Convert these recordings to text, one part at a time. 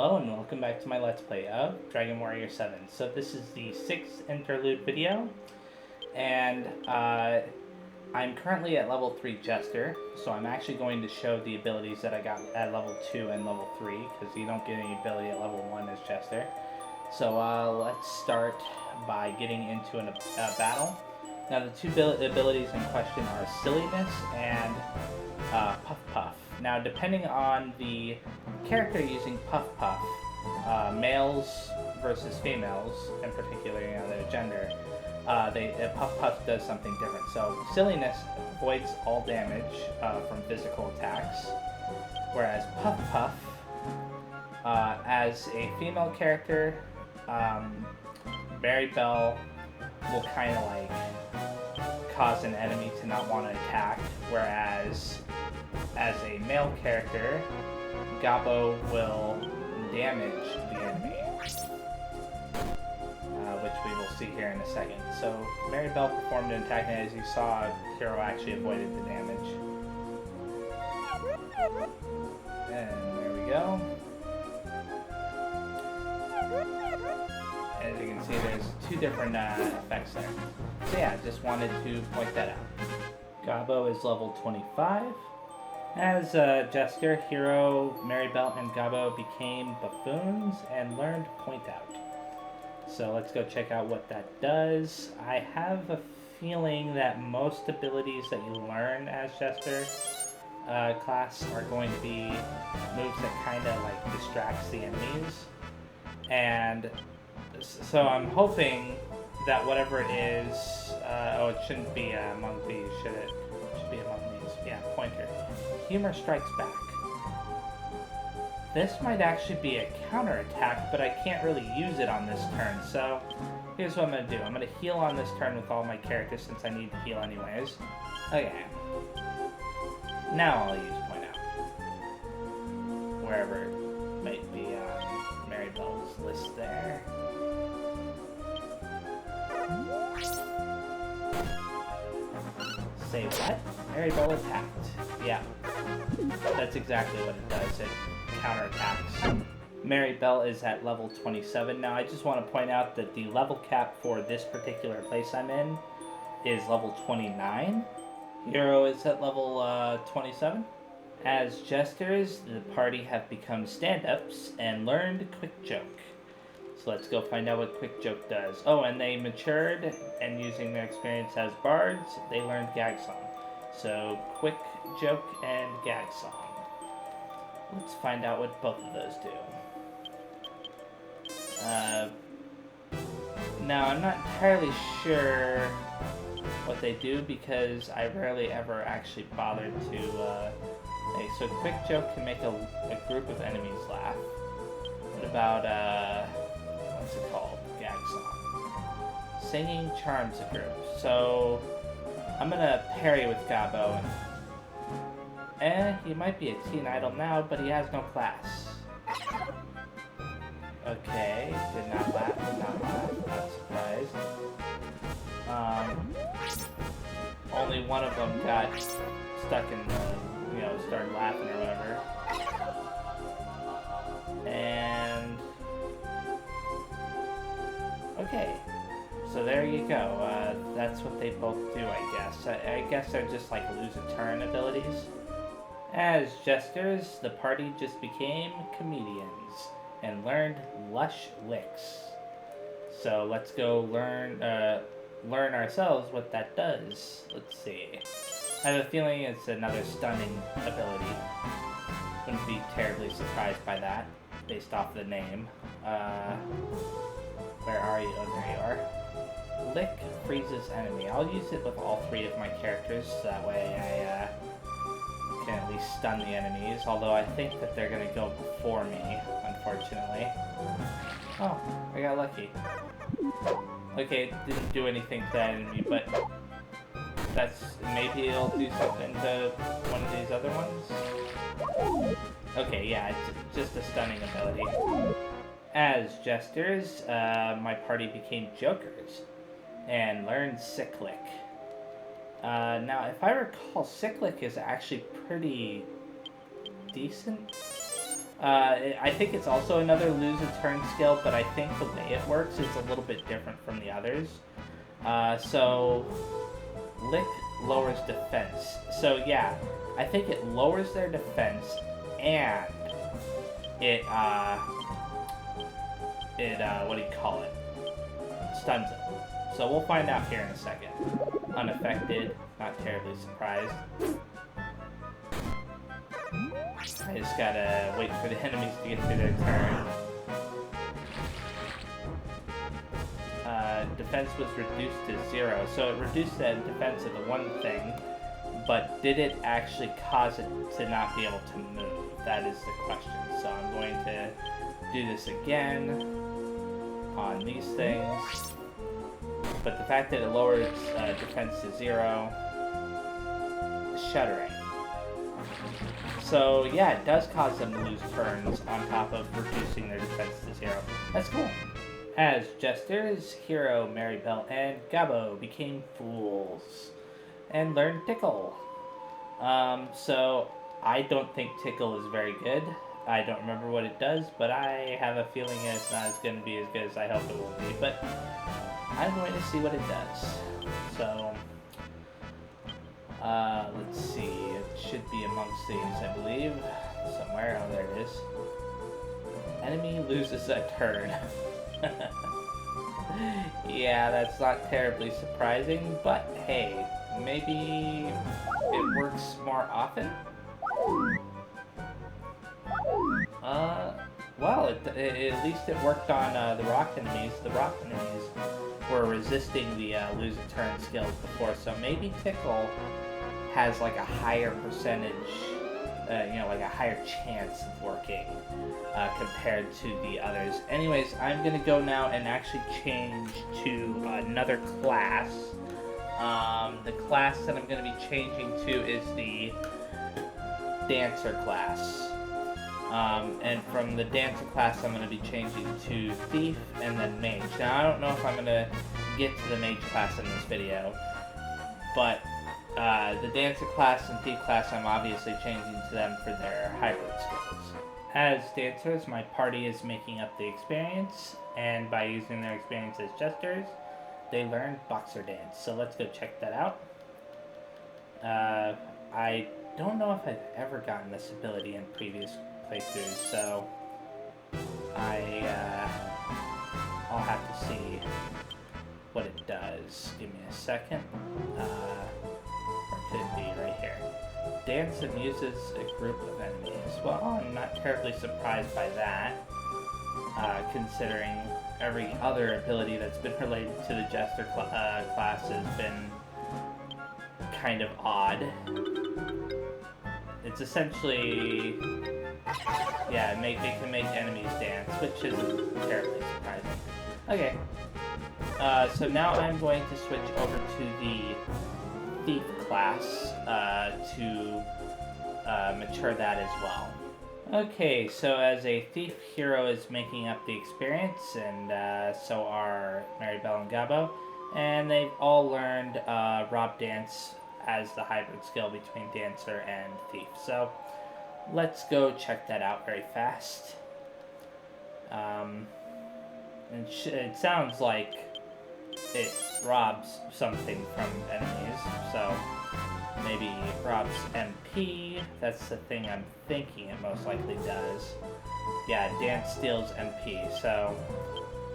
Hello and welcome back to my Let's Play of Dragon Warrior 7. So this is the 6th interlude video, and I'm currently at level 3 Jester, so I'm actually going to show the abilities that I got at level 2 and level 3, because you don't get any ability at level 1 as Jester. So let's start by getting into a battle. Now the two abilities in question are Silliness and Puff Puff. Now, depending on the character using Puff Puff, males versus females, in particular, you know, their gender, Puff Puff does something different. So, Silliness avoids all damage from physical attacks, whereas Puff Puff, as a female character, Mary Bell will kind of like cause an enemy to not want to attack, whereas as a male character, Gabo will damage the enemy, which we will see here in a second. So Mary Bell performed an attack, and as you saw, Hero actually avoided the damage. And there we go. As you can see, there's two different effects there. So yeah, just wanted to point that out. Gabo is level 25. As Jester, Hero, Mary Bell, and Gabo became buffoons and learned Point Out. So let's go check out what that does. I have a feeling that most abilities that you learn as Jester class are going to be moves that kind of like distracts the enemies. And so I'm hoping that whatever it is, oh, it shouldn't be among these, should it? It should be among these. Yeah, pointer. Humor Strikes Back. This might actually be a counterattack, but I can't really use it on this turn, so here's what I'm going to do. I'm going to heal on this turn with all my characters since I need to heal anyways. Okay. Now I'll use Point Out. Wherever it might be on Mary Bell's list there. Say what? Mary Bell attacked. Yeah. That's exactly what it does. It counterattacks. Mary Bell is at level 27. Now, I just want to point out that the level cap for this particular place I'm in is level 29. Hero is at level 27. As Jesters, the party have become stand-ups and learned Quick Joke. So let's go find out what Quick Joke does. Oh, and they matured, and using their experience as bards, they learned Gag Song. So, Quick Joke and Gag Song. Let's find out what both of those do. Now, I'm not entirely sure what they do because I rarely ever actually bothered to... hey, so Quick Joke can make a group of enemies laugh. What about, what's it called? Gag Song. Singing charms a group. So, I'm gonna parry with Gabo. He might be a teen idol now, but he has no class. Okay, did not laugh, not surprised. Only one of them got stuck in the, you know, started laughing or whatever. And... okay. So there you go. That's what they both do, I guess. I guess they're just like lose a turn abilities. As Jesters, the party just became comedians and learned Lush Licks. So let's go learn ourselves what that does. Let's see. I have a feeling it's another stunning ability. Wouldn't be terribly surprised by that, based off the name. Where are you? Oh, there you are. Lick freezes enemy. I'll use it with all three of my characters, so that way I can at least stun the enemies, although I think that they're going to go before me, unfortunately. Oh, I got lucky. Okay, it didn't do anything to that enemy, but that's... maybe it'll do something to one of these other ones? Okay, yeah, it's just a stunning ability. As Jesters, my party became Jokers and learned Cyclic. Now, if I recall, Cyclic is actually pretty decent. I think it's also another lose a turn skill, but I think the way it works is a little bit different from the others. So, Lick lowers defense. So yeah, I think it lowers their defense and it, what do you call it? Stuns them. So we'll find out here in a second. Unaffected, not terribly surprised. I just gotta wait for the enemies to get through their turn. Defense was reduced to 0, so it reduced the defense of the one thing, but did it actually cause it to not be able to move? That is the question. So I'm going to do this again on these things, but the fact that it lowers defense to 0, shuddering. So yeah, it does cause them to lose turns on top of reducing their defense to 0. That's cool. As Jesters, Hero, Maribel, and Gabo became fools and learned Tickle. So I don't think Tickle is very good. I don't remember what it does, but I have a feeling it's not going to be as good as I hope it will be. But I'm going to see what it does. So let's see. It should be amongst these, I believe. Somewhere. Oh, there it is. Enemy loses a turn. Yeah, that's not terribly surprising, but hey, maybe it works more often? Well, at least it worked on the rock enemies. The rock enemies were resisting the lose a turn skills before, so maybe Tickle has like a higher percentage, like a higher chance of working compared to the others. Anyways, I'm gonna go now and actually change to another class. The class that I'm gonna be changing to is the Dancer class. And from the Dancer class, I'm gonna be changing to Thief and then Mage. Now, I don't know if I'm gonna get to the Mage class in this video, but the Dancer class and Thief class, I'm obviously changing to them for their hybrid skills. As Dancers, my party is making up the experience, and by using their experience as Jesters, they learn Boxer Dance. So let's go check that out. I don't know if I've ever gotten this ability in previous playthroughs, so I'll have to see what it does. Give me a second. Could be right here. Dance amuses a group of enemies. Well, I'm not terribly surprised by that, considering every other ability that's been related to the Jester class has been kind of odd. It's essentially, yeah, they can make enemies dance, which isn't terribly surprising. Okay, so now I'm going to switch over to the Thief class to mature that as well. Okay, so as a Thief, Hero is making up the experience, and so are Maribel and Gabo, and they've all learned Rob Dance as the hybrid skill between Dancer and Thief. So let's go check that out very fast. It sounds like it robs something from enemies, so maybe it robs MP. That's the thing I'm thinking it most likely does. Yeah, Dance steals MP, so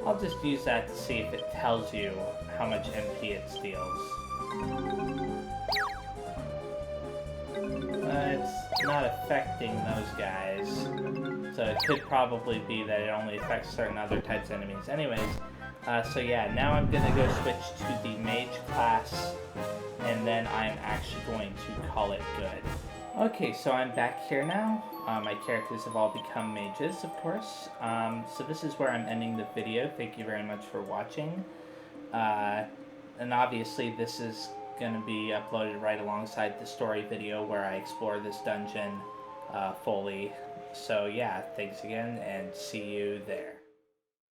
I'll just use that to see if it tells you how much MP it steals. It's not affecting those guys, so it could probably be that it only affects certain other types of enemies. Anyways, so yeah, now I'm gonna go switch to the Mage class, and then I'm actually going to call it good. Okay, so I'm back here now. My characters have all become mages, of course. So this is where I'm ending the video. Thank you very much for watching. And obviously this is gonna be uploaded right alongside the story video where I explore this dungeon fully. So yeah, thanks again, and see you there.